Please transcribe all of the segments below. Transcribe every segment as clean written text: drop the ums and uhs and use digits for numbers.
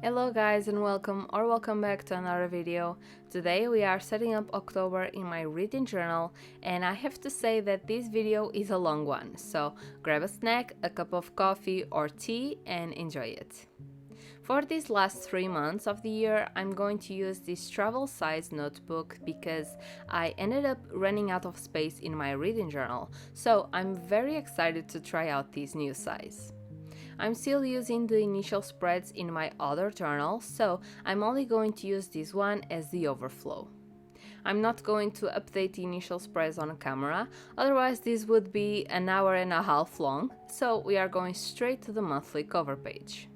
Hello guys and welcome back to another video. Today we are setting up October in my reading journal and I have to say that this video is a long one, so grab a snack, a cup of coffee or tea and enjoy it. For these last 3 months of the year, I'm going to use this travel size notebook because I ended up running out of space in my reading journal, so I'm very excited to try out this new size. I'm still using the initial spreads in my other journal, so I'm only going to use this one as the overflow. I'm not going to update the initial spreads on camera, otherwise this would be an hour and a half long, so we are going straight to the monthly cover page.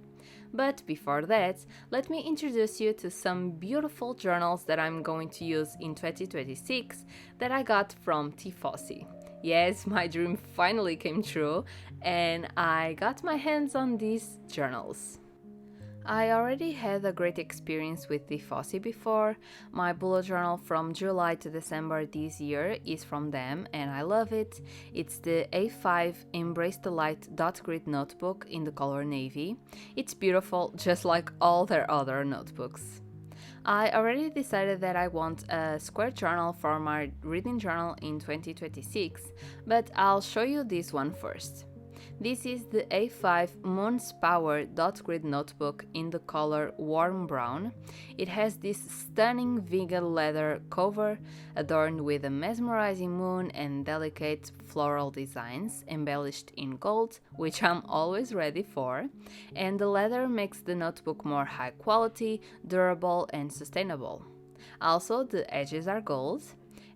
But before that, let me introduce you to some beautiful journals that I'm going to use in 2026 that I got from Tifosi. Yes, my dream finally came true and I got my hands on these journals. I already had a great experience with Tifosi before. My bullet journal from July to December this year is from them and I love it. It's the A5 Embrace the Light dot grid notebook in the color navy. It's beautiful, just like all their other notebooks. I already decided that I want a square journal for my reading journal in 2026, but I'll show you this one first. This is the A5 Moon's Power dot grid notebook in the color warm brown. It has this stunning vegan leather cover adorned with a mesmerizing moon and delicate floral designs embellished in gold, which I'm always ready for, and the leather makes the notebook more high quality, durable and sustainable. Also, the edges are gold.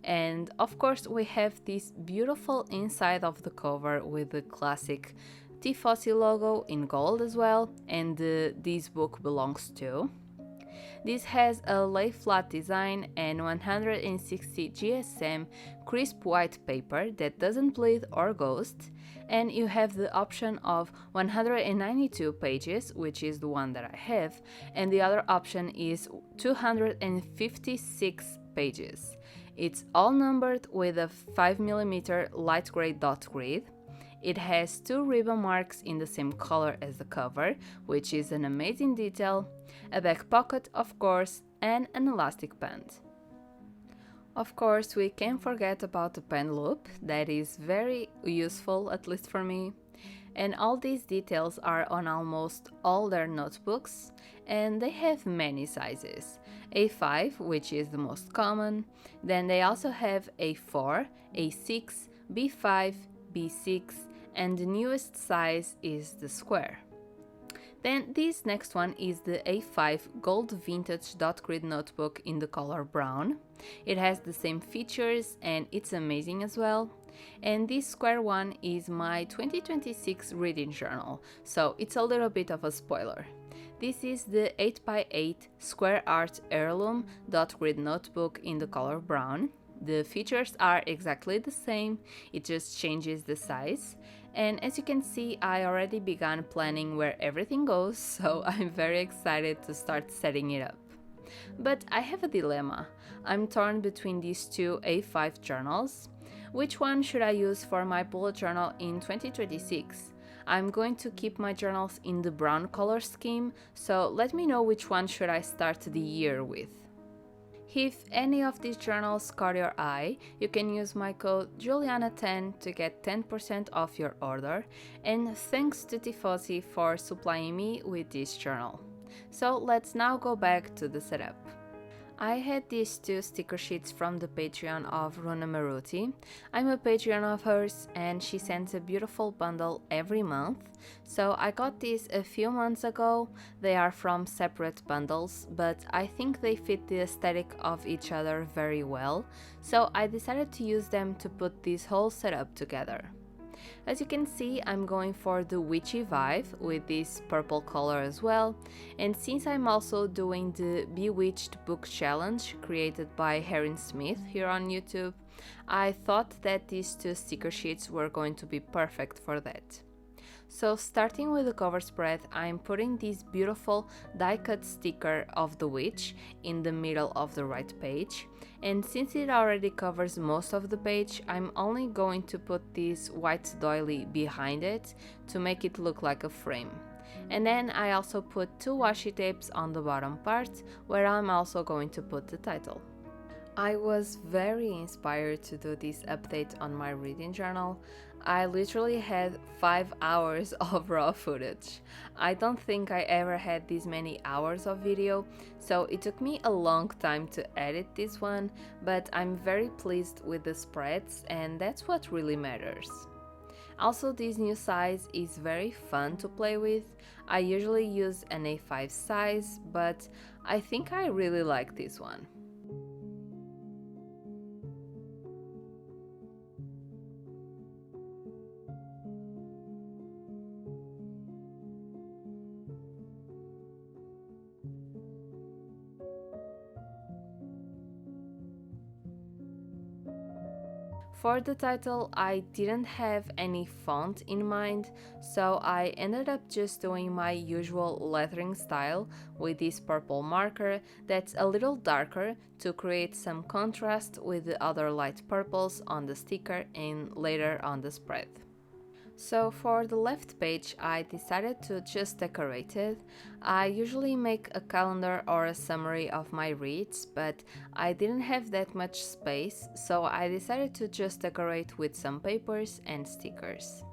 And of course we have this beautiful inside of the cover with the classic Tifosi logo in gold as well, and this book belongs to. This has a lay flat design and 160 GSM crisp white paper that doesn't bleed or ghost, and you have the option of 192 pages, which is the one that I have, and the other option is 256 pages. It's all numbered with a 5mm light gray dot grid. It has 2 ribbon marks in the same color as the cover, which is an amazing detail, a back pocket of course, and an elastic band. Of course, we can't forget about the pen loop, that is very useful, at least for me. And all these details are on almost all their notebooks, and they have many sizes. A5, which is the most common, then they also have A4, A6, B5, B6, and the newest size is the square. Then this next one is the A5 Gold Vintage dot grid notebook in the color brown. It has the same features and it's amazing as well. And this square one is my 2026 reading journal, so it's a little bit of a spoiler. This is the 8x8 Square Art Heirloom dot grid notebook in the color brown. The features are exactly the same, it just changes the size. And as you can see, I already began planning where everything goes, so I'm very excited to start setting it up. But I have a dilemma. I'm torn between these two A5 journals. Which one should I use for my bullet journal in 2026? I'm going to keep my journals in the brown color scheme, so let me know which one should I start the year with. If any of these journals caught your eye, you can use my code Juliana10 to get 10% off your order, and thanks to Tifosi for supplying me with this journal. So let's now go back to the setup. I had these 2 sticker sheets from the Patreon of Runamareuty. I'm a Patreon of hers and she sends a beautiful bundle every month. So I got these a few months ago. They are from separate bundles, but I think they fit the aesthetic of each other very well. So I decided to use them to put this whole setup together. As you can see, I'm going for the witchy vibe with this purple color as well, and since I'm also doing the Bewitched book challenge created by Erin Smith here on YouTube, I thought that these 2 sticker sheets were going to be perfect for that. So starting with the cover spread, I'm putting this beautiful die-cut sticker of the witch in the middle of the right page, and since it already covers most of the page, I'm only going to put this white doily behind it to make it look like a frame. And then I also put 2 washi tapes on the bottom part where I'm also going to put the title. I was very inspired to do this update on my reading journal. I literally had 5 hours of raw footage. I don't think I ever had this many hours of video, so it took me a long time to edit this one, but I'm very pleased with the spreads, and that's what really matters. Also, this new size is very fun to play with. I usually use an A5 size, but I think I really like this one. For the title, I didn't have any font in mind, so I ended up just doing my usual lettering style with this purple marker that's a little darker to create some contrast with the other light purples on the sticker and later on the spread. So for the left page, I decided to just decorate it. I usually make a calendar or a summary of my reads, but I didn't have that much space, so I decided to just decorate with some papers and stickers.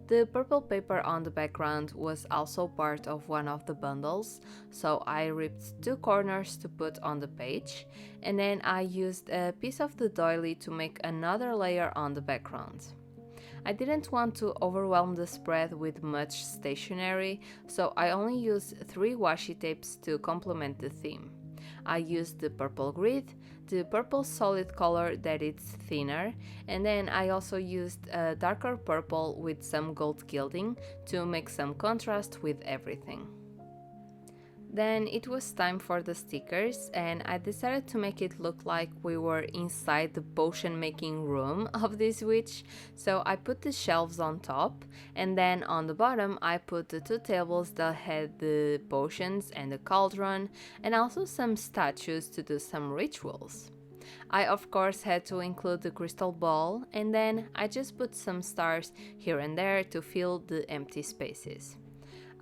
The purple paper on the background was also part of one of the bundles, so I ripped 2 corners to put on the page, and then I used a piece of the doily to make another layer on the background. I didn't want to overwhelm the spread with much stationery, so I only used 3 washi tapes to complement the theme. I used the purple grid, the purple solid color that it's thinner, and then I also used a darker purple with some gold gilding to make some contrast with everything. Then it was time for the stickers, and I decided to make it look like we were inside the potion making room of this witch, so I put the shelves on top, and then on the bottom I put the 2 tables that had the potions and the cauldron, and also some statues to do some rituals. I of course had to include the crystal ball, and then I just put some stars here and there to fill the empty spaces.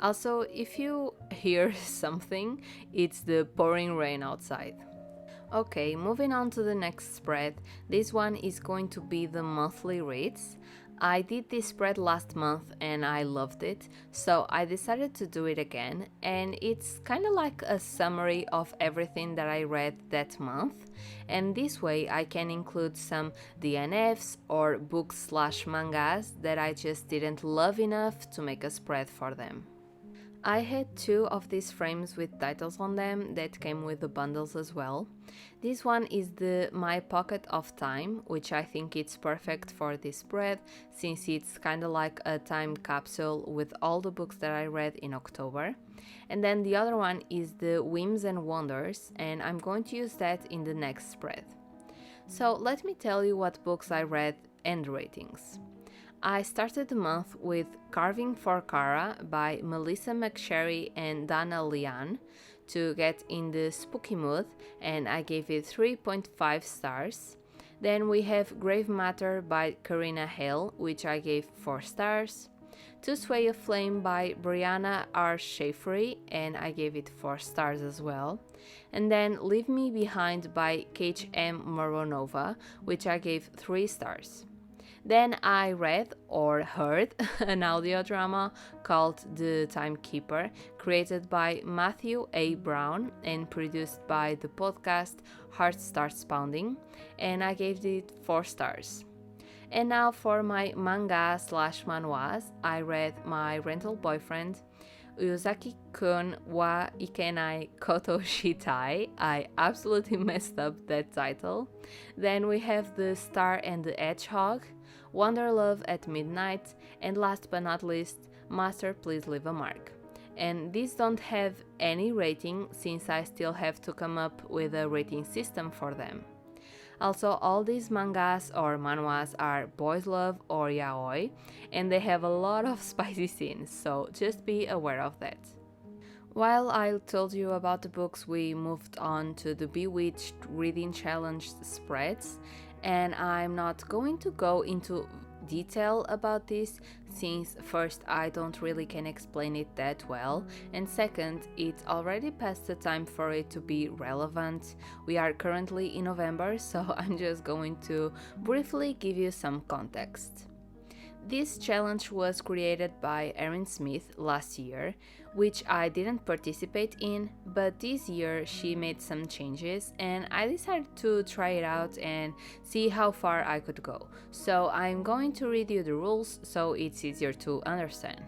Also, if you hear something, it's the pouring rain outside. Okay, moving on to the next spread. This one is going to be the monthly reads. I did this spread last month and I loved it, so I decided to do it again, and it's kind of like a summary of everything that I read that month, and this way I can include some DNFs or books/mangas that I just didn't love enough to make a spread for them. I had 2 of these frames with titles on them that came with the bundles as well. This one is the My Pocket of Time, which I think it's perfect for this spread since it's kinda like a time capsule with all the books that I read in October. And then the other one is the Whims and Wonders, and I'm going to use that in the next spread. So let me tell you what books I read and ratings. I started the month with Carving for Kara by Melissa McSherry and Dana Leanne to get in the spooky mood, and I gave it 3.5 stars. Then we have Grave Matter by Karina Hale, which I gave 4 stars. To Sway a Flame by Brianna R. Schaefery, and I gave it 4 stars as well. And then Leave Me Behind by Kate M. Moronova, which I gave 3 stars. Then I read or heard an audio drama called The Timekeeper, created by Matthew A. Brown and produced by the podcast Heart Starts Pounding, and I gave it 4 stars. And now for my manga/manhwas, I read My Rental Boyfriend, Uzaki-Kon wa Ikenai Koto Shitai. I absolutely messed up that title. Then we have The Star and the Hedgehog, Wonder Love at Midnight, and last but not least, Master Please Leave a Mark. And these don't have any rating since I still have to come up with a rating system for them. Also, all these mangas or manhwas are boys love or yaoi, and they have a lot of spicy scenes, so just be aware of that. While I told you about the books, we moved on to the Bewitched Reading Challenge spreads, and I'm not going to go into detail about this, since first I don't really can explain it that well, and second, it's already past the time for it to be relevant. We are currently in November, so I'm just going to briefly give you some context. This challenge was created by Erin Smith last year, which I didn't participate in, but this year she made some changes and I decided to try it out and see how far I could go. So I'm going to read you the rules so it's easier to understand.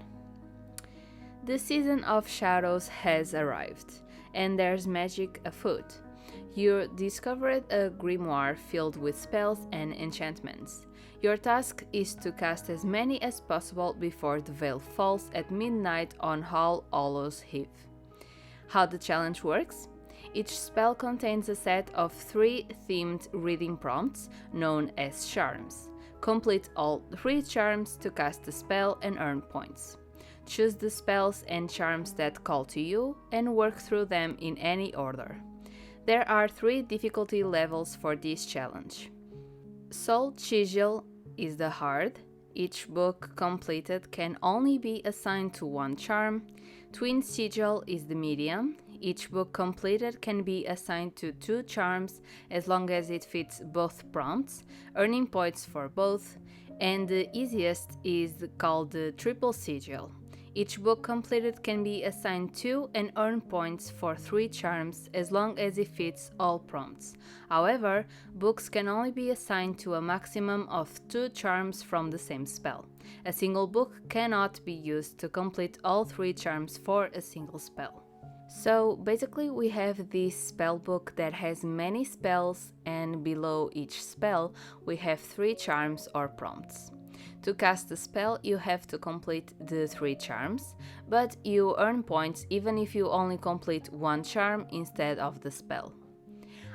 The season of shadows has arrived, and there's magic afoot. You discovered a grimoire filled with spells and enchantments. Your task is to cast as many as possible before the veil falls at midnight on All Hallows Eve. How the challenge works? Each spell contains a set of 3 themed reading prompts known as charms. Complete all 3 charms to cast the spell and earn points. Choose the spells and charms that call to you and work through them in any order. There are 3 difficulty levels for this challenge. Soul Chisel is the hard. Each book completed can only be assigned to 1 charm. Twin Sigil is the medium. Each book completed can be assigned to 2 charms as long as it fits both prompts, earning points for both. And the easiest is called the Triple Sigil. Each book completed can be assigned 2 and earn points for 3 charms as long as it fits all prompts. However, books can only be assigned to a maximum of 2 charms from the same spell. A single book cannot be used to complete all 3 charms for a single spell. So basically we have this spell book that has many spells, and below each spell we have 3 charms or prompts. To cast a spell, you have to complete the 3 charms, but you earn points even if you only complete 1 charm instead of the spell.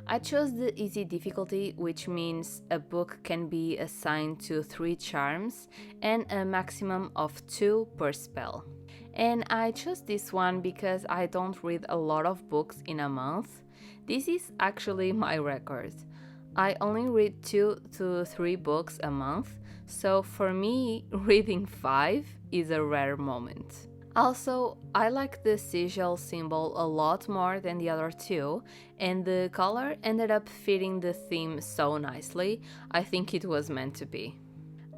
I chose the easy difficulty, which means a book can be assigned to 3 charms and a maximum of 2 per spell. And I chose this one because I don't read a lot of books in a month. This is actually my record. I only read 2 to 3 books a month, so for me, reading 5 is a rare moment. Also, I like the sigil symbol a lot more than the other 2, and the color ended up fitting the theme so nicely. I think it was meant to be.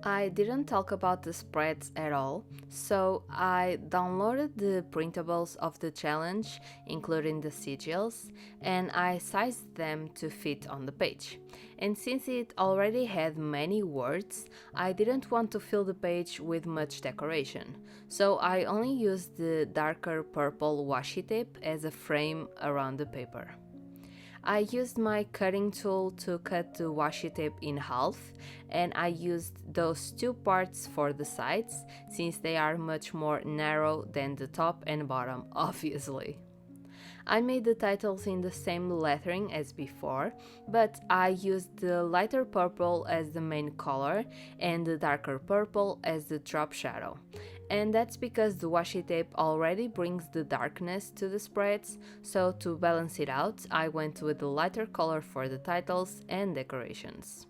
I didn't talk about the spreads at all, so I downloaded the printables of the challenge, including the sigils, and I sized them to fit on the page. And since it already had many words, I didn't want to fill the page with much decoration, so I only used the darker purple washi tape as a frame around the paper. I used my cutting tool to cut the washi tape in half, and I used those 2 parts for the sides since they are much more narrow than the top and bottom, obviously. I made the titles in the same lettering as before, but I used the lighter purple as the main color and the darker purple as the drop shadow. And that's because the washi tape already brings the darkness to the spreads, so to balance it out, I went with the lighter color for the titles and decorations.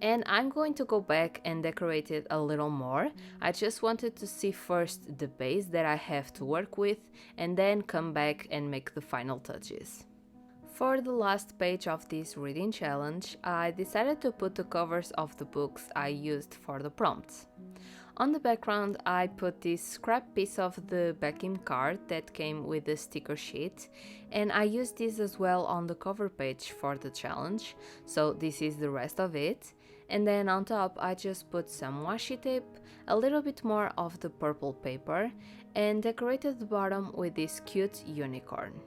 And I'm going to go back and decorate it a little more. I just wanted to see first the base that I have to work with, and then come back and make the final touches. For the last page of this reading challenge, I decided to put the covers of the books I used for the prompts. On the background, I put this scrap piece of the backing card that came with the sticker sheet, and I used this as well on the cover page for the challenge, so this is the rest of it. And then on top I just put some washi tape, a little bit more of the purple paper, and decorated the bottom with this cute unicorn.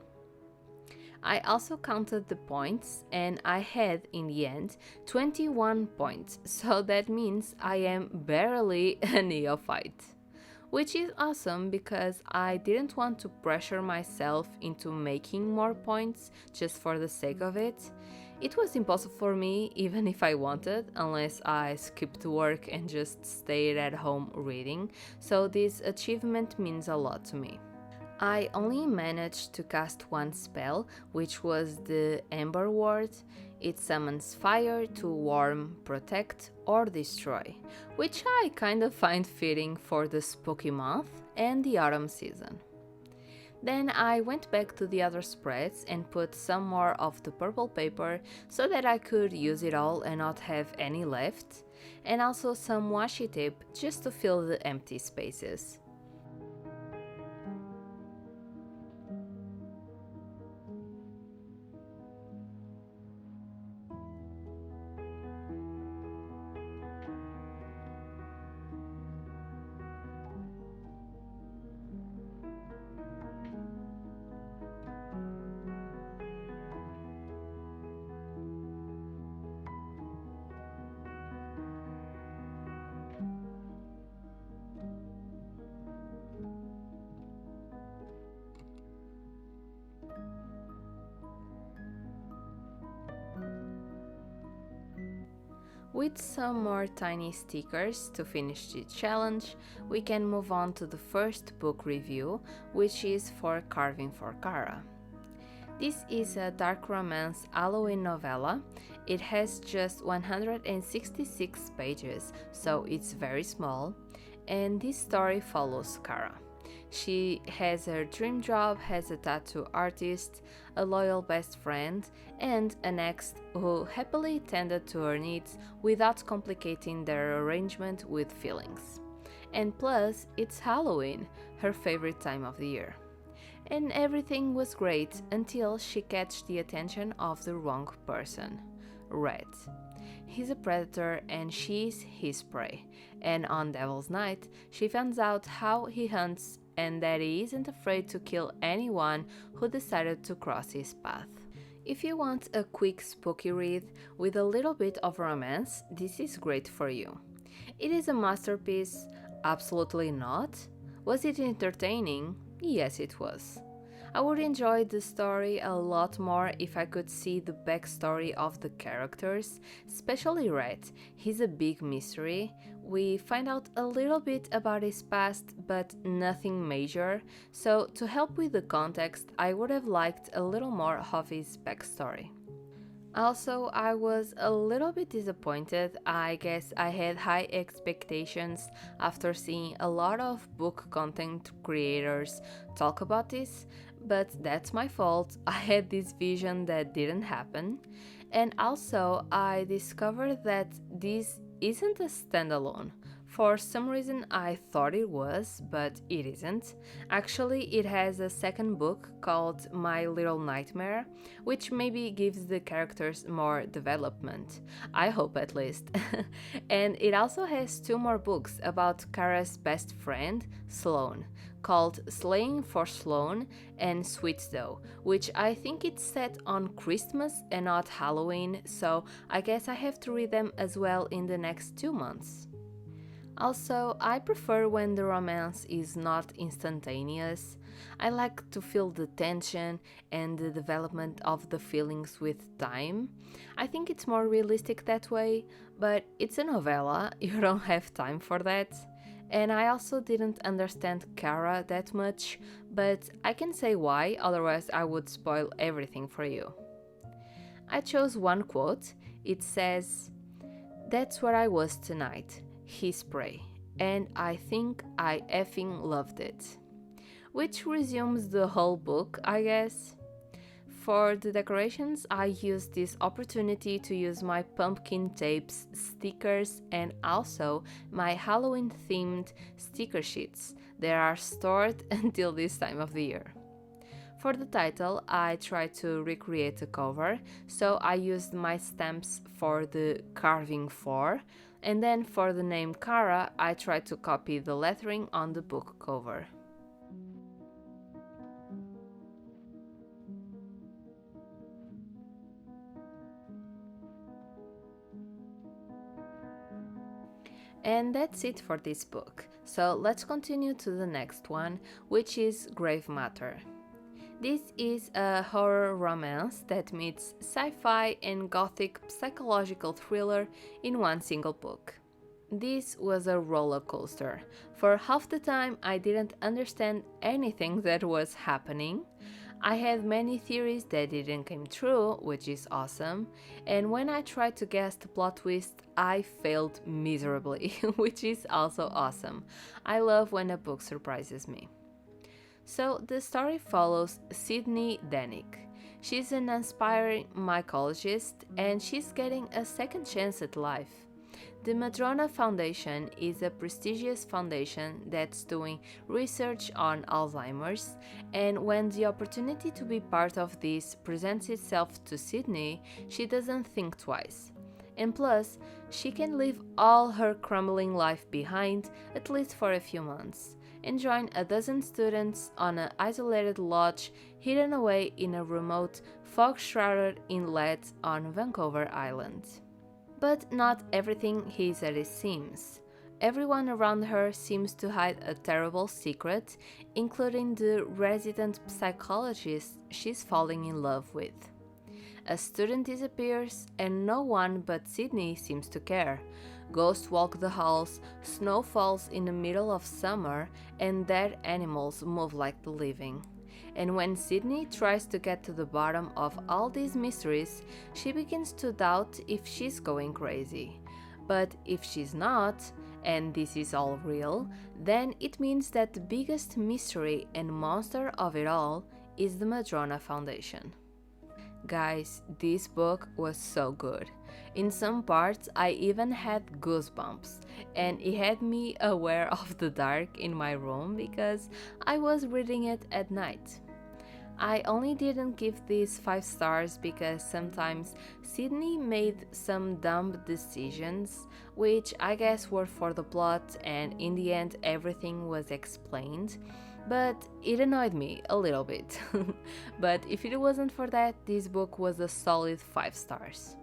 I also counted the points, and I had, in the end, 21 points, so that means I am barely a neophyte. Which is awesome because I didn't want to pressure myself into making more points just for the sake of it. It was impossible for me, even if I wanted, unless I skipped work and just stayed at home reading, so this achievement means a lot to me. I only managed to cast one spell, which was the Ember Ward. It summons fire to warm, protect, or destroy, which I kind of find fitting for the spooky month and the autumn season. Then I went back to the other spreads and put some more of the purple paper so that I could use it all and not have any left, and also some washi tape just to fill the empty spaces. With some more tiny stickers to finish the challenge, we can move on to the first book review, which is for Carving for Kara. This is a dark romance Halloween novella. It has just 166 pages, so it's very small, and this story follows Kara. She has her dream job as a tattoo artist, a loyal best friend, and an ex who happily tended to her needs without complicating their arrangement with feelings. And plus, it's Halloween, her favorite time of the year. And everything was great until she catch the attention of the wrong person, Red. He's a predator and she's his prey, and on Devil's Night, she finds out how he hunts and that he isn't afraid to kill anyone who decided to cross his path. If you want a quick spooky read with a little bit of romance, this is great for you. It is a masterpiece? Absolutely not. Was it entertaining? Yes, it was. I would enjoy the story a lot more if I could see the backstory of the characters, especially Red. He's a big mystery. We find out a little bit about his past, but nothing major, so to help with the context, I would have liked a little more of his backstory. Also, I was a little bit disappointed. I guess I had high expectations after seeing a lot of book content creators talk about this, but that's my fault. I had this vision that didn't happen. And also, I discovered that this isn't a standalone. For some reason, I thought it was, but it isn't. Actually, it has a second book called My Little Nightmare, which maybe gives the characters more development. I hope at least. And it also has two more books about Kara's best friend, Sloane, called Slaying for Sloane and Sweet Dough, which I think it's set on Christmas and not Halloween, so I guess I have to read them as well in the next 2 months. Also, I prefer when the romance is not instantaneous. I like to feel the tension and the development of the feelings with time. I think it's more realistic that way, but it's a novella, you don't have time for that. And I also didn't understand Kara that much, but I can say why, otherwise I would spoil everything for you. I chose one quote. It says, "That's what I was tonight, his prey, and I think I effing loved it." Which resumes the whole book, I guess. For the decorations, I used this opportunity to use my pumpkin tapes, stickers, and also my Halloween themed sticker sheets that are stored until this time of the year. For the title, I tried to recreate the cover, so I used my stamps for the carving for, and then for the name Kara, I tried to copy the lettering on the book cover. And that's it for this book, so let's continue to the next one, which is Grave Matter. This is a horror romance that meets sci-fi and gothic psychological thriller in one single book. This was a roller coaster. For half the time, I didn't understand anything that was happening. I had many theories that didn't come true, which is awesome, and when I tried to guess the plot twist, I failed miserably, which is also awesome. I love when a book surprises me. So the story follows Sydney Danick. She's an aspiring mycologist and she's getting a second chance at life. The Madrona Foundation is a prestigious foundation that's doing research on Alzheimer's, and when the opportunity to be part of this presents itself to Sydney, she doesn't think twice. And plus, she can leave all her crumbling life behind, at least for a few months, and join a dozen students on an isolated lodge hidden away in a remote, fog-shrouded inlet on Vancouver Island. But not everything is as it seems. Everyone around her seems to hide a terrible secret, including the resident psychologist she's falling in love with. A student disappears, and no one but Sydney seems to care. Ghosts walk the halls, snow falls in the middle of summer, and dead animals move like the living. And when Sydney tries to get to the bottom of all these mysteries, she begins to doubt if she's going crazy. But if she's not, and this is all real, then it means that the biggest mystery and monster of it all is the Madrona Foundation. Guys, this book was so good. In some parts, I even had goosebumps, and it had me aware of the dark in my room because I was reading it at night. I only didn't give these 5 stars because sometimes Sydney made some dumb decisions, which I guess were for the plot, and in the end everything was explained. But it annoyed me a little bit. But if it wasn't for that, this book was a solid 5 stars.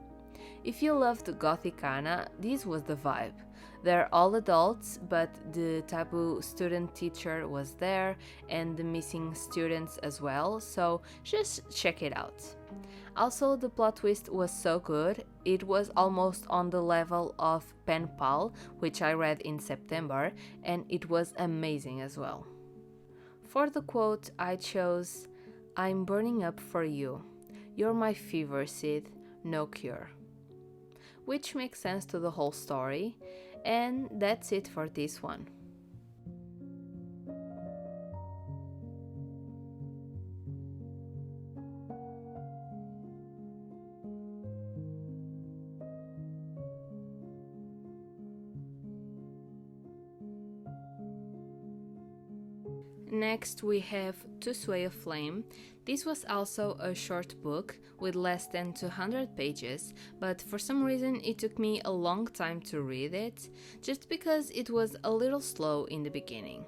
If you loved Gothicana, this was the vibe. They're all adults, but the taboo student teacher was there and the missing students as well, so just check it out. Also, the plot twist was so good, it was almost on the level of Pen Pal, which I read in September, and it was amazing as well. For the quote, I chose, "I'm burning up for you. You're my fever, Sid, no cure." Which makes sense to the whole story, and that's it for this one. Next we have To Sway a Flame. This was also a short book with less than 200 pages, but for some reason it took me a long time to read it, just because it was a little slow in the beginning.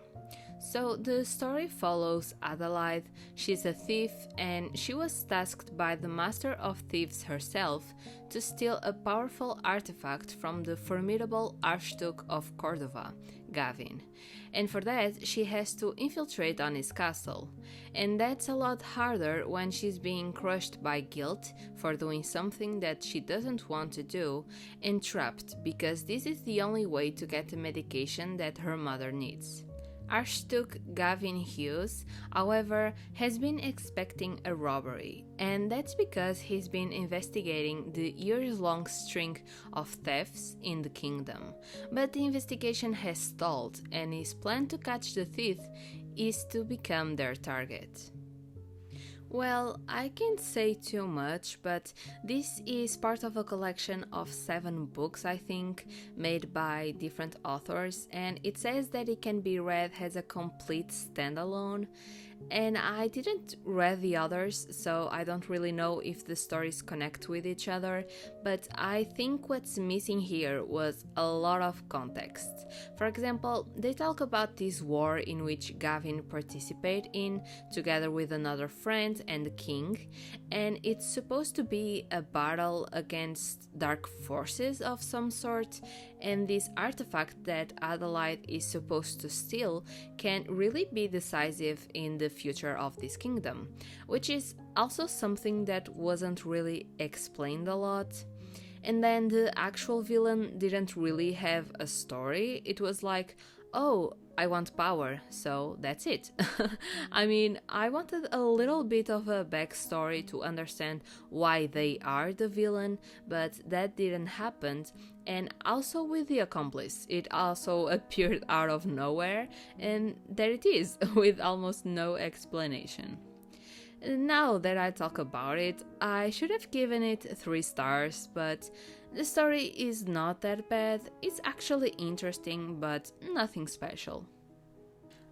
So the story follows Adelaide. She's a thief and she was tasked by the Master of Thieves herself to steal a powerful artifact from the formidable Archduke of Cordova, Gavin. And for that she has to infiltrate on his castle. And that's a lot harder when she's being crushed by guilt for doing something that she doesn't want to do, and trapped because this is the only way to get the medication that her mother needs. Archduke Gavin Hughes, however, has been expecting a robbery, and that's because he's been investigating the years-long string of thefts in the kingdom. But the investigation has stalled, and his plan to catch the thief is to become their target. Well, I can't say too much, but this is part of a collection of 7 books, I think, made by different authors, and it says that it can be read as a complete standalone. And I didn't read the others, so I don't really know if the stories connect with each other, but I think what's missing here was a lot of context. For example, they talk about this war in which Gavin participated in, together with another friend and the king, and it's supposed to be a battle against dark forces of some sort, and this artifact that Adelaide is supposed to steal can really be decisive in the future of this kingdom, which is also something that wasn't really explained a lot. And then the actual villain didn't really have a story. It was like, oh, I want power, so that's it. I mean, I wanted a little bit of a backstory to understand why they are the villain, but that didn't happen. And also with the accomplice, it also appeared out of nowhere, and there it is, with almost no explanation. Now that I talk about it, I should have given it 3 stars, but the story is not that bad. It's actually interesting, but nothing special.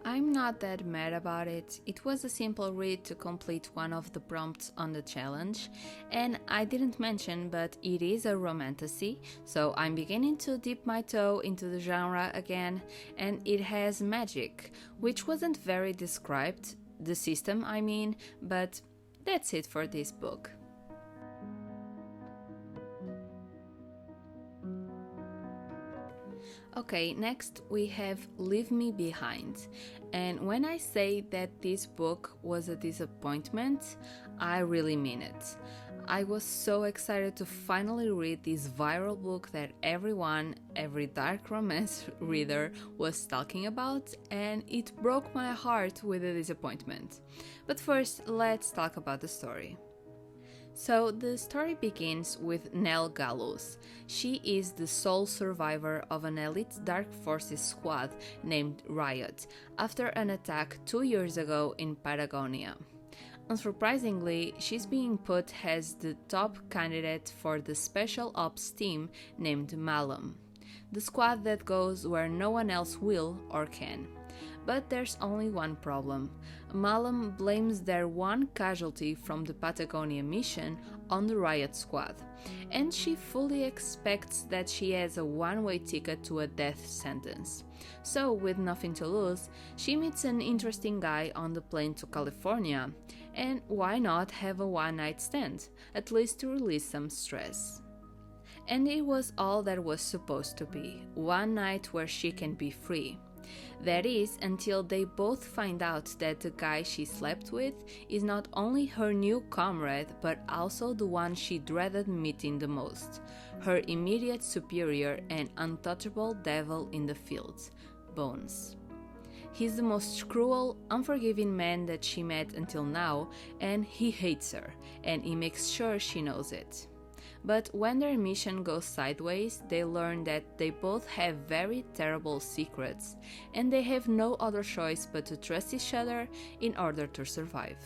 I'm not that mad about it. It was a simple read to complete one of the prompts on the challenge, and I didn't mention, but it is a romantasy, so I'm beginning to dip my toe into the genre again, and it has magic, which wasn't very described, the system I mean, but that's it for this book. Okay, next we have Leave Me Behind. And when I say that this book was a disappointment, I really mean it. I was so excited to finally read this viral book that every dark romance reader was talking about, and it broke my heart with a disappointment. But first, let's talk about the story. So the story begins with Nell Gallows. She is the sole survivor of an elite Dark Forces squad named Riot after an attack 2 years ago in Patagonia. Unsurprisingly, she's being put as the top candidate for the Special Ops team named Malum, the squad that goes where no one else will or can. But there's only one problem. Malum blames their one casualty from the Patagonia mission on the Riot squad, and she fully expects that she has a one-way ticket to a death sentence. So, with nothing to lose, she meets an interesting guy on the plane to California, and why not have a one-night stand, at least to release some stress. And it was all there was supposed to be, one night where she can be free. That is, until they both find out that the guy she slept with is not only her new comrade, but also the one she dreaded meeting the most, her immediate superior and untouchable devil in the field, Bones. He's the most cruel, unforgiving man that she met until now, and he hates her, and he makes sure she knows it. But when their mission goes sideways, they learn that they both have very terrible secrets, and they have no other choice but to trust each other in order to survive.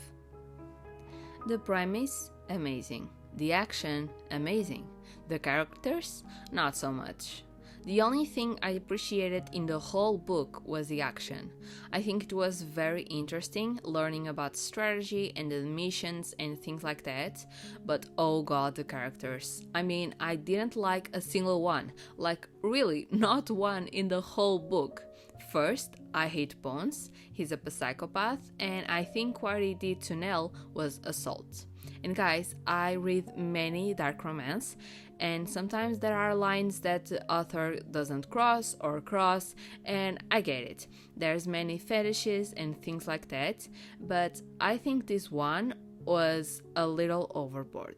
The premise? Amazing. The action? Amazing. The characters? Not so much. The only thing I appreciated in the whole book was the action. I think it was very interesting learning about strategy and the missions and things like that, but oh god, the characters. I mean, I didn't like a single one, like really, not one in the whole book. First, I hate Bones, he's a psychopath, and I think what he did to Nell was assault. And guys, I read many dark romance, and sometimes there are lines that the author doesn't cross or cross, and I get it. There's many fetishes and things like that, but I think this one was a little overboard.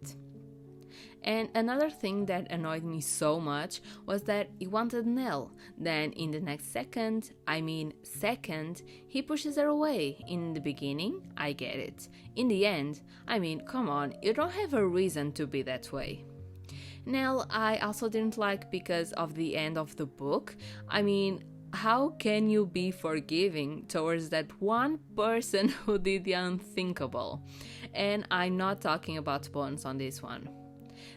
And another thing that annoyed me so much was that he wanted Nell. Then in the next second, he pushes her away. In the beginning, I get it. In the end, come on, you don't have a reason to be that way. Nell, I also didn't like because of the end of the book. How can you be forgiving towards that one person who did the unthinkable? And I'm not talking about Bones on this one.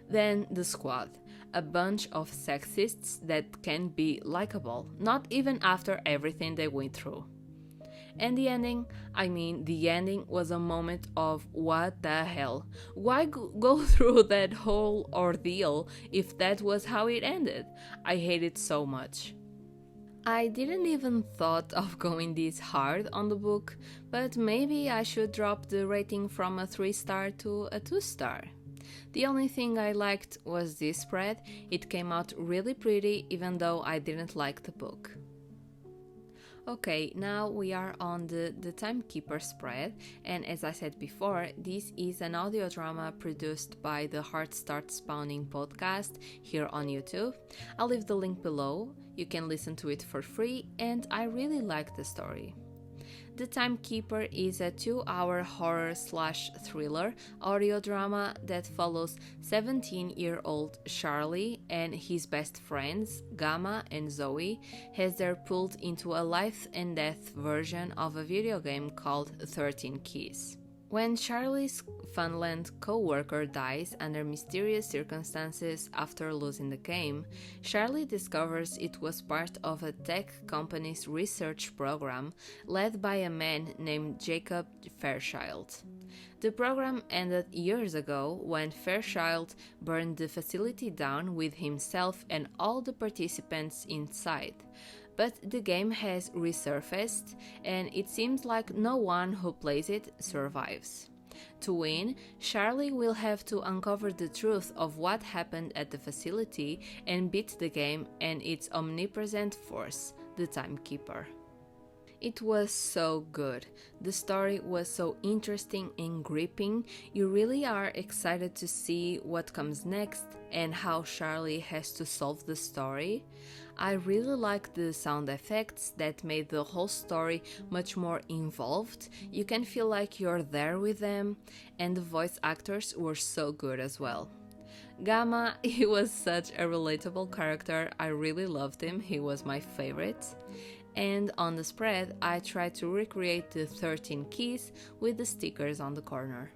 Then the squad, a bunch of sexists that can be likable, not even after everything they went through. And the ending? The ending was a moment of what the hell? Why go through that whole ordeal if that was how it ended? I hate it so much. I didn't even thought of going this hard on the book, but maybe I should drop the rating from a 3-star to a 2-star. The only thing I liked was this spread. It came out really pretty even though I didn't like the book. Okay, now we are on the Timekeeper spread, and as I said before, this is an audio drama produced by the Heart Start Spawning podcast here on YouTube. I'll leave the link below, you can listen to it for free, and I really like the story. The Timekeeper is a 2-hour horror/thriller audio drama that follows 17-year-old Charlie and his best friends, Gamma and Zoe, as they're pulled into a life and death version of a video game called 13 Keys. When Charlie's Funland co-worker dies under mysterious circumstances after losing the game, Charlie discovers it was part of a tech company's research program led by a man named Jacob Fairchild. The program ended years ago when Fairchild burned the facility down with himself and all the participants inside. But the game has resurfaced, and it seems like no one who plays it survives. To win, Charlie will have to uncover the truth of what happened at the facility and beat the game and its omnipresent force, the Timekeeper. It was so good. The story was so interesting and gripping. You really are excited to see what comes next and how Charlie has to solve the story. I really liked the sound effects that made the whole story much more involved. You can feel like you're there with them, and the voice actors were so good as well. Gamma, he was such a relatable character. I really loved him. He was my favorite. And on the spread, I tried to recreate the 13 keys with the stickers on the corner.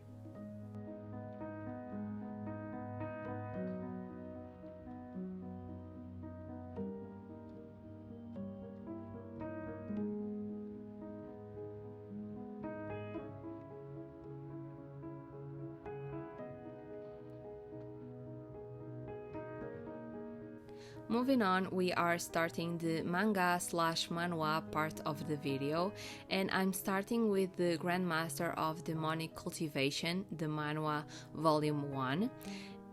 Moving on, we are starting the manga/manhwa part of the video, and I'm starting with the Grandmaster of Demonic Cultivation, the manhwa volume 1.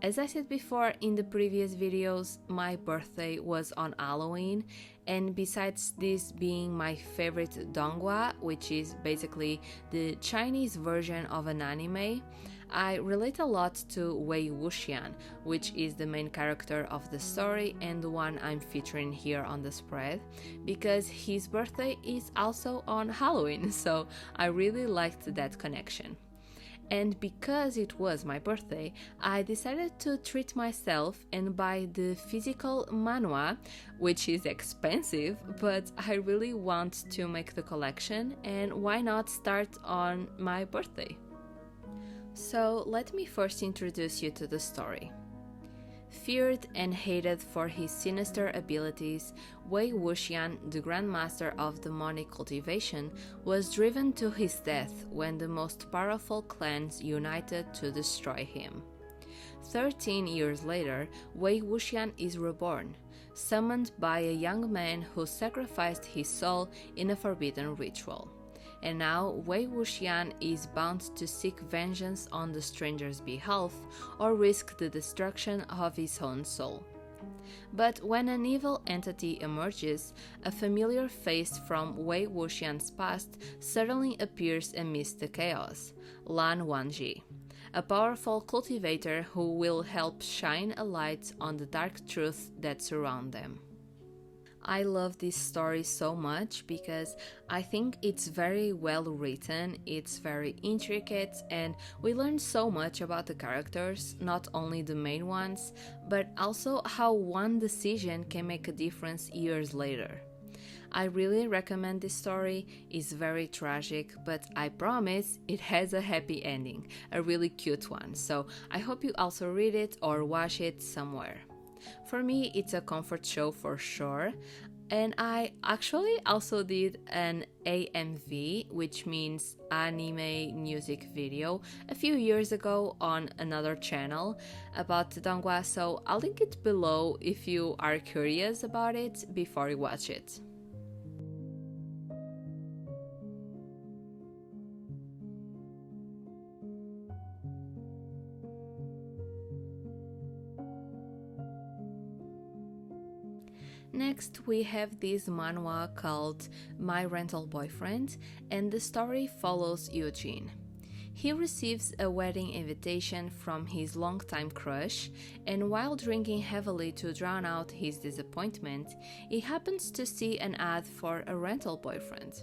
As I said before in the previous videos, my birthday was on Halloween, and besides this being my favorite donghua, which is basically the Chinese version of an anime, I relate a lot to Wei Wuxian, which is the main character of the story and the one I'm featuring here on the spread, because his birthday is also on Halloween, so I really liked that connection. And because it was my birthday, I decided to treat myself and buy the physical manhwa, which is expensive, but I really want to make the collection, and why not start on my birthday? So let me first introduce you to the story. Feared and hated for his sinister abilities, Wei Wuxian, the Grandmaster of Demonic Cultivation, was driven to his death when the most powerful clans united to destroy him. 13 years later, Wei Wuxian is reborn, summoned by a young man who sacrificed his soul in a forbidden ritual. And now Wei Wuxian is bound to seek vengeance on the stranger's behalf or risk the destruction of his own soul. But when an evil entity emerges, a familiar face from Wei Wuxian's past suddenly appears amidst the chaos, Lan Wangji, a powerful cultivator who will help shine a light on the dark truths that surround them. I love this story so much because I think it's very well written, it's very intricate, and we learn so much about the characters, not only the main ones, but also how one decision can make a difference years later. I really recommend this story. It's very tragic, but I promise it has a happy ending, a really cute one, so I hope you also read it or watch it somewhere. For me, it's a comfort show for sure, and I actually also did an AMV, which means anime music video, a few years ago on another channel about donghua, so I'll link it below if you are curious about it before you watch it. Next, we have this manhwa called My Rental Boyfriend, and the story follows Eugene. He receives a wedding invitation from his longtime crush, and while drinking heavily to drown out his disappointment, he happens to see an ad for a rental boyfriend.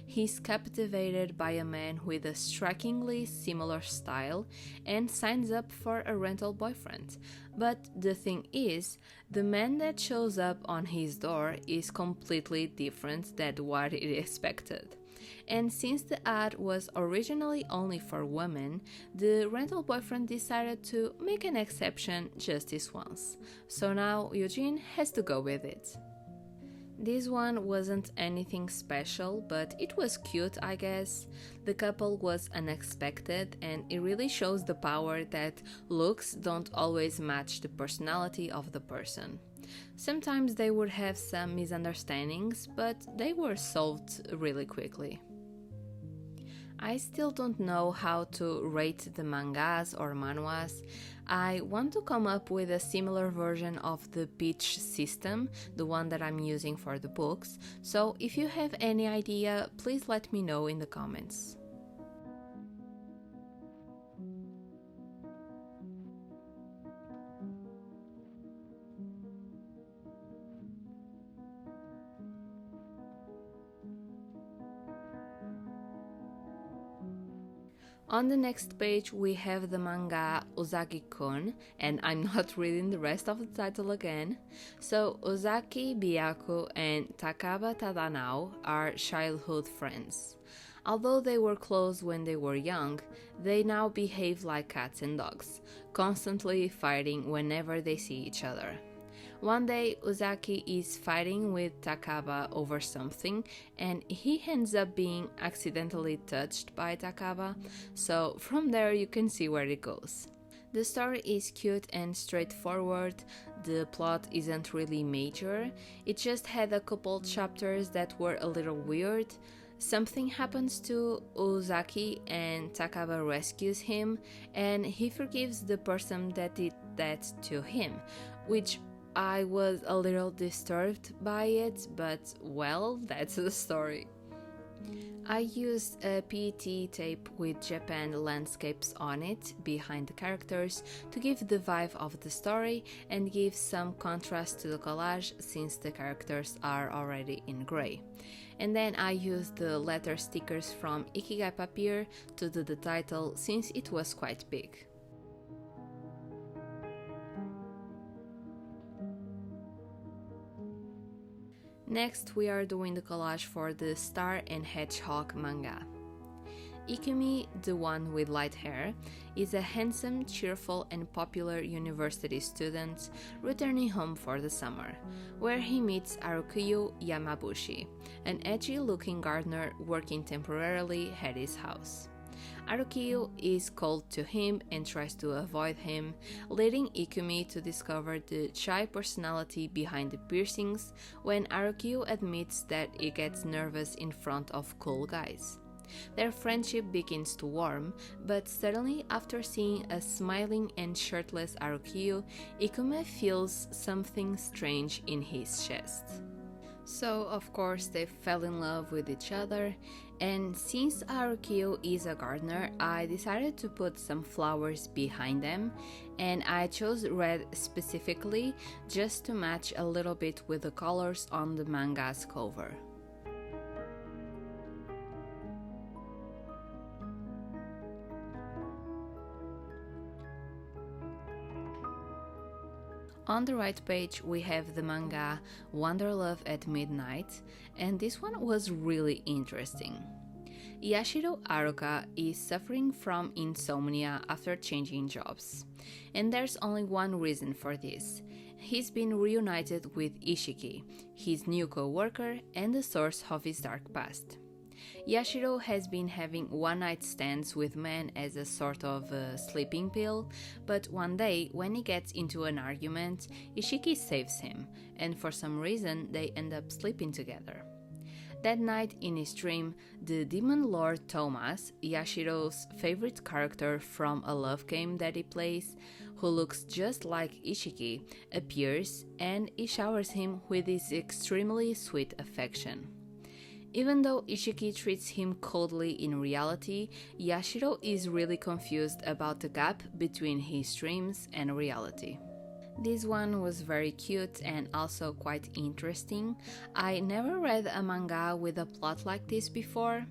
He's captivated by a man with a strikingly similar style and signs up for a rental boyfriend. But the thing is, the man that shows up on his door is completely different than what he expected. And since the ad was originally only for women, the rental boyfriend decided to make an exception just this once. So now Eugene has to go with it. This one wasn't anything special, but it was cute, I guess. The couple was unexpected, and it really shows the power that looks don't always match the personality of the person. Sometimes they would have some misunderstandings, but they were solved really quickly. I still don't know how to rate the mangas or manhwas. I want to come up with a similar version of the pitch system, the one that I'm using for the books, so if you have any idea, please let me know in the comments. On the next page we have the manga Uzaki-Kon, and I'm not reading the rest of the title again. So Ozaki Byaku and Takaba Tadanao are childhood friends. Although they were close when they were young, they now behave like cats and dogs, constantly fighting whenever they see each other. One day, Uzaki is fighting with Takaba over something, and he ends up being accidentally touched by Takaba, so from there you can see where it goes. The story is cute and straightforward, the plot isn't really major, it just had a couple chapters that were a little weird. Something happens to Uzaki and Takaba rescues him, and he forgives the person that did that to him, which I was a little disturbed by it, but well, that's the story. I used a PET tape with Japan landscapes on it behind the characters to give the vibe of the story and give some contrast to the collage since the characters are already in grey. And then I used the letter stickers from Ikigai Papier to do the title since it was quite big. Next, we are doing the collage for the Star and Hedgehog manga. Ikumi, the one with light hair, is a handsome, cheerful and popular university student returning home for the summer, where he meets Arukuyu Yamabushi, an edgy-looking gardener working temporarily at his house. Arukuyu is cold to him and tries to avoid him, leading Ikumi to discover the shy personality behind the piercings when Arukuyu admits that he gets nervous in front of cool guys. Their friendship begins to warm, but suddenly after seeing a smiling and shirtless Arukuyu, Ikumi feels something strange in his chest. So, of course, they fell in love with each other, and since Arukuyu is a gardener, I decided to put some flowers behind them, and I chose red specifically just to match a little bit with the colors on the manga's cover. On the right page we have the manga Wanderlove at Midnight, and this one was really interesting. Yashiro Aruka is suffering from insomnia after changing jobs, and there's only one reason for this. He's been reunited with Ishiki, his new co-worker and the source of his dark past. Yashiro has been having one-night stands with men as a sort of sleeping pill, but one day, when he gets into an argument, Ishiki saves him, and for some reason they end up sleeping together. That night in his dream, the demon lord Thomas, Yashiro's favorite character from a love game that he plays, who looks just like Ishiki, appears and he showers him with his extremely sweet affection. Even though Ishiki treats him coldly in reality, Yashiro is really confused about the gap between his dreams and reality. This one was very cute and also quite interesting. I never read a manga with a plot like this before.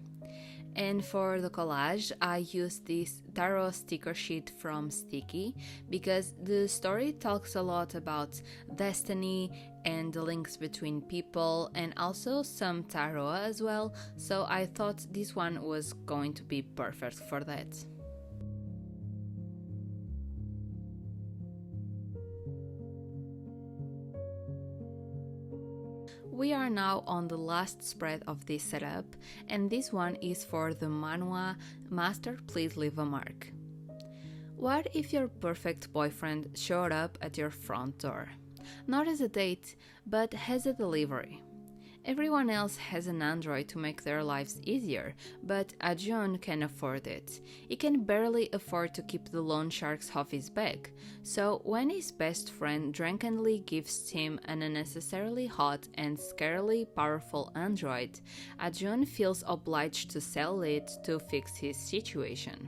And for the collage, I used this tarot sticker sheet from Sticky because the story talks a lot about destiny and the links between people and also some tarot as well, so I thought this one was going to be perfect for that. We are now on the last spread of this setup, and this one is for the manhwa Master Please Leave a Mark. What if your perfect boyfriend showed up at your front door? Not as a date, but as a delivery. Everyone else has an android to make their lives easier, but Ajun can afford it. He can barely afford to keep the loan sharks off his back, so when his best friend drunkenly gives him an unnecessarily hot and scarily powerful android, Ajun feels obliged to sell it to fix his situation.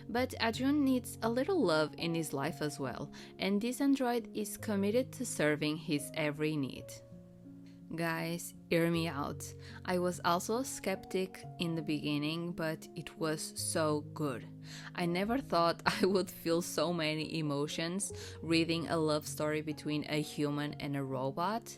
But Ajun needs a little love in his life as well, and this android is committed to serving his every need. Guys, hear me out. I was also a skeptic in the beginning, but it was so good. I never thought I would feel so many emotions reading a love story between a human and a robot.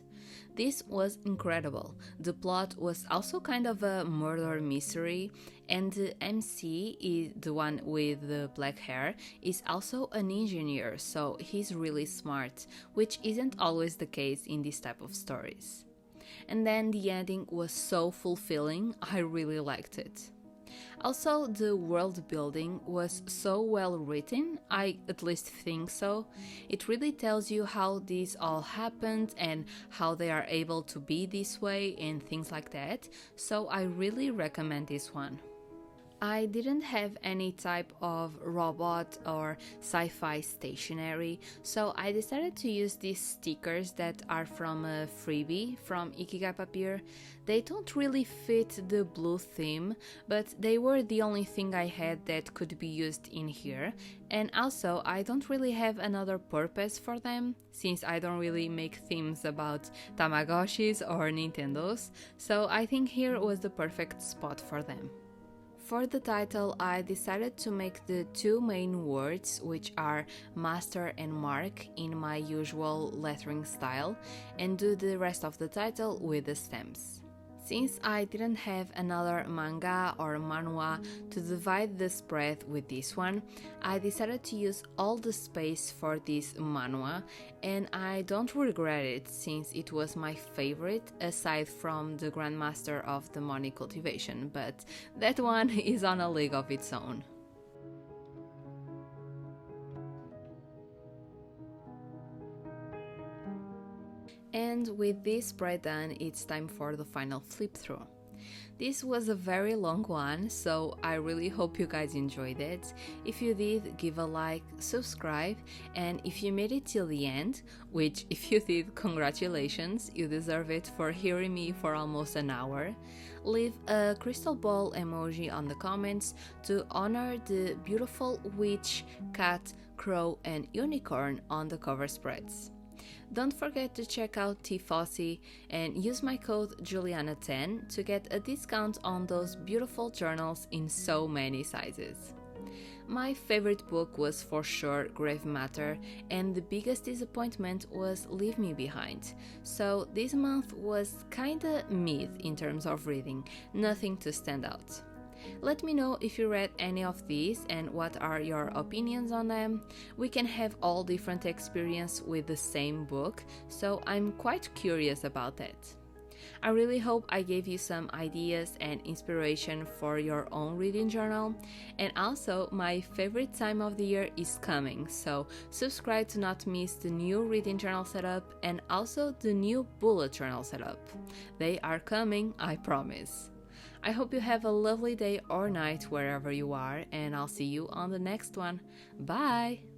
This was incredible. The plot was also kind of a murder mystery, and the MC, is the one with the black hair, is also an engineer, so he's really smart, which isn't always the case in this type of stories. And then the ending was so fulfilling, I really liked it. Also, the world building was so well written, I at least think so. It really tells you how this all happened and how they are able to be this way and things like that, so I really recommend this one. I didn't have any type of robot or sci-fi stationery, so I decided to use these stickers that are from a freebie from Ikigai Papier. They don't really fit the blue theme, but they were the only thing I had that could be used in here, and also I don't really have another purpose for them, since I don't really make themes about Tamagotchis or Nintendos, so I think here was the perfect spot for them. For the title, I decided to make the two main words, which are Master and Mark, in my usual lettering style, and do the rest of the title with the stamps. Since I didn't have another manga or manhwa to divide the spread with this one, I decided to use all the space for this manhwa, and I don't regret it since it was my favorite aside from the Grandmaster of the Money Cultivation, but that one is on a league of its own. And with this spread done, it's time for the final flip through. This was a very long one, so I really hope you guys enjoyed it. If you did, give a like, subscribe, and if you made it till the end, which if you did, congratulations, you deserve it for hearing me for almost an hour, leave a crystal ball emoji on the comments to honor the beautiful witch, cat, crow, and unicorn on the cover spreads. Don't forget to check out T-Fossi and use my code Juliana10 to get a discount on those beautiful journals in so many sizes. My favorite book was for sure Grave Matter, and the biggest disappointment was Leave Me Behind. So this month was kinda mid in terms of reading, nothing to stand out. Let me know if you read any of these and what are your opinions on them. We can have all different experience with the same book, so I'm quite curious about that. I really hope I gave you some ideas and inspiration for your own reading journal. And also, my favorite time of the year is coming, so subscribe to not miss the new reading journal setup and also the new bullet journal setup. They are coming, I promise. I hope you have a lovely day or night wherever you are, and I'll see you on the next one. Bye!